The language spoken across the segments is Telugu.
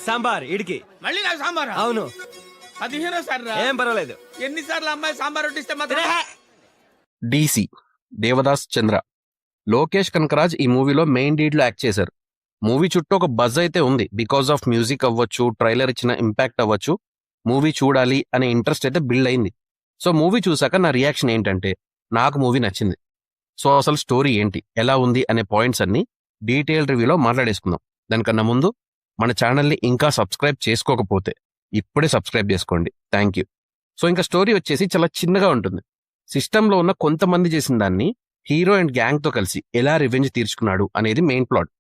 సాంబార్ ఇడికి. మళ్ళీ నాకు సాంబార్ అవును. 15 సార్లు ఏం పర్వాలేదు. ఎన్నిసార్లు అమ్మాయి సాంబార్ వడ్డిస్తే మాత్రం డీసీ దేవదాస్ చంద్ర. లోకేష్ కనకరాజ్ ఈ మూవీలో మెయిన్ లీడ్ లో యాక్ట్ చేశారు. మూవీ చుట్టూ ఒక బజ్ అయితే ఉంది. బికాస్ ఆఫ్ మ్యూజిక్ అవ్వచ్చు, ట్రైలర్ ఇచ్చిన ఇంపాక్ట్ అవ్వచ్చు, మూవీ చూడాలి అనే ఇంట్రెస్ట్ అయితే బిల్డ్ అయింది. సో మూవీ చూసాక నా రియాక్షన్ ఏంటంటే నాకు మూవీ నచ్చింది. సో అసలు స్టోరీ ఏంటి, ఎలా ఉంది అనే పాయింట్స్ అన్ని డీటెయిల్ రివ్యూలో మాట్లాడేసుకుందాం. దానికన్నా ముందు మన ఛానల్ని ఇంకా సబ్స్క్రైబ్ చేసుకోకపోతే ఇప్పుడే సబ్స్క్రైబ్ చేసుకోండి. Thank you. సో ఇంకా స్టోరీ వచ్చేసి చాలా చిన్నగా ఉంటుంది. సిస్టంలో ఉన్న కొంతమంది చేసిన దాన్ని హీరో అండ్ గ్యాంగ్తో కలిసి ఎలా రివెంజ్ తీర్చుకున్నాడు అనేది మెయిన్ ప్లాట్.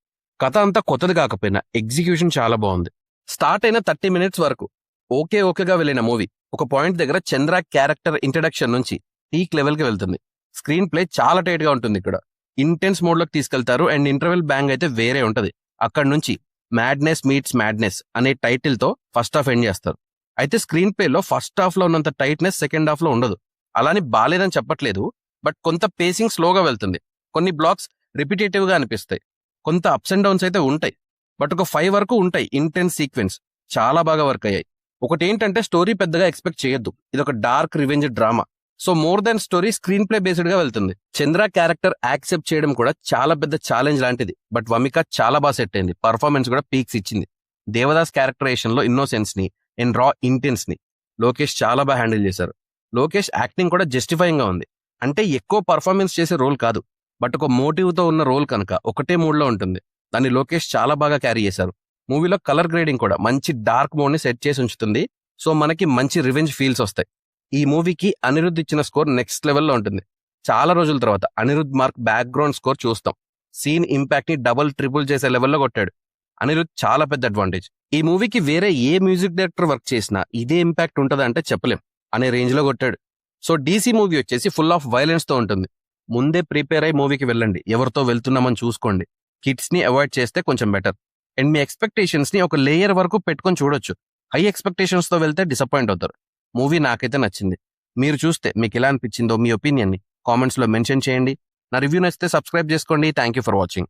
కథ అంతా కొత్తది కాకపోయినా ఎగ్జిక్యూషన్ చాలా బాగుంది. స్టార్ట్ అయిన 30 minutes వరకు ఓకేగా వెళ్ళిన మూవీ ఒక పాయింట్ దగ్గర చంద్ర క్యారెక్టర్ ఇంట్రడక్షన్ నుంచి పీక్ లెవెల్కి వెళ్తుంది. స్క్రీన్ ప్లే చాలా టైట్ గా ఉంటుంది. ఇక్కడ ఇంటెన్స్ మోడ్లోకి తీసుకెళ్తారు అండ్ ఇంటర్వెల్ బ్యాంగ్ అయితే వేరే ఉంటది. అక్కడ నుంచి మ్యాడ్నెస్ మీట్స్ మ్యాడ్నెస్ అనే టైటిల్ తో ఫస్ట్ హాఫ్ ఎండ్ చేస్తారు. అయితే స్క్రీన్ ప్లేలో ఫస్ట్ హాఫ్ లో ఉన్నంత టైట్నెస్ సెకండ్ హాఫ్ లో ఉండదు. అలాని బాలేదని చెప్పట్లేదు, బట్ కొంత పేసింగ్ స్లోగా వెళ్తుంది. కొన్ని బ్లాక్స్ రిపిటేటివ్ గా అనిపిస్తాయి. కొంత అప్స్ అండ్ డౌన్స్ అయితే ఉంటాయి, బట్ ఒక 5 వరకు ఉంటాయి. ఇంటెన్స్ సీక్వెన్స్ చాలా బాగా వర్క్ అయ్యాయి. ఒకటి ఏంటంటే స్టోరీ పెద్దగా ఎక్స్పెక్ట్ చేయొద్దు. ఇది ఒక dark revenge drama. So more than story screen play based గా వెళ్తుంది. చంద్ర క్యారెక్టర్ యాక్సెప్ట్ చేయడం కూడా చాలా పెద్ద ఛాలెంజ్ లాంటిది, బట్ వమిక చాలా బాగా సెట్ అయింది. పర్ఫార్మెన్స్ కూడా పీక్స్ ఇచ్చింది. దేవదాస్ క్యారెక్టరేషన్ లో ఇన్నోసెన్స్ ని అండ్ రా ఇంటెన్స్ ని లోకేష్ చాలా బాగా హ్యాండిల్ చేశారు. లోకేష్ యాక్టింగ్ కూడా జస్టిఫైయింగ్ గా ఉంది. అంటే ఎక్కువ పర్ఫార్మెన్స్ చేసే రోల్ కాదు, బట్ ఒక మోటివ్ తో ఉన్న రోల్ కనుక ఒకటే మూడ్ లో ఉంటుంది. దాన్ని లోకేష్ చాలా బాగా క్యారీ చేశారు. మూవీలో కలర్ గ్రేడింగ్ కూడా మంచి డార్క్ మోడ్ ని సెట్ చేసి ఉంచుతుంది. సో మనకి మంచి రివెంజ్ ఫీల్స్ వస్తాయి. ఈ మూవీకి అనిరుద్ధ్ ఇచ్చిన స్కోర్ నెక్స్ట్ లెవెల్లో ఉంటుంది. చాలా రోజుల తర్వాత అనిరుద్ధ్ మార్క్ బ్యాక్గ్రౌండ్ స్కోర్ చూస్తాం. సీన్ ఇంపాక్ట్ ని డబుల్ ట్రిపుల్ చేసే లెవెల్లో కొట్టాడు. అనిరుద్ధ్ చాలా పెద్ద అడ్వాంటేజ్. ఈ మూవీకి వేరే ఏ మ్యూజిక్ డైరెక్టర్ వర్క్ చేసినా ఇదే ఇంపాక్ట్ ఉంటుందంటే చెప్పలేం అనే రేంజ్ లో కొట్టాడు. సో డీసీ మూవీ వచ్చేసి ఫుల్ ఆఫ్ వైలెన్స్ తో ఉంటుంది. ముందే ప్రిపేర్ అయ్యి మూవీకి వెళ్ళండి. ఎవరితో వెళ్తున్నామని చూసుకోండి. కిడ్స్ ని అవాయిడ్ చేస్తే కొంచెం బెటర్. అండ్ మీ ఎక్స్పెక్టేషన్స్ ని ఒక లేయర్ వరకు పెట్టుకొని చూడొచ్చు. హై ఎక్స్పెక్టేషన్స్ తో వెళ్తే డిసప్పాయింట్ అవుతారు. మూవీ నాకైతే నచ్చింది. మీరు చూస్తే మీకు ఎలా అనిపించిందో మీ ఒపీనియన్ ని కామెంట్స్ లో మెన్షన్ చేయండి. నా రివ్యూ నచ్చితే సబ్స్క్రైబ్ చేసుకోండి. Thank you for watching.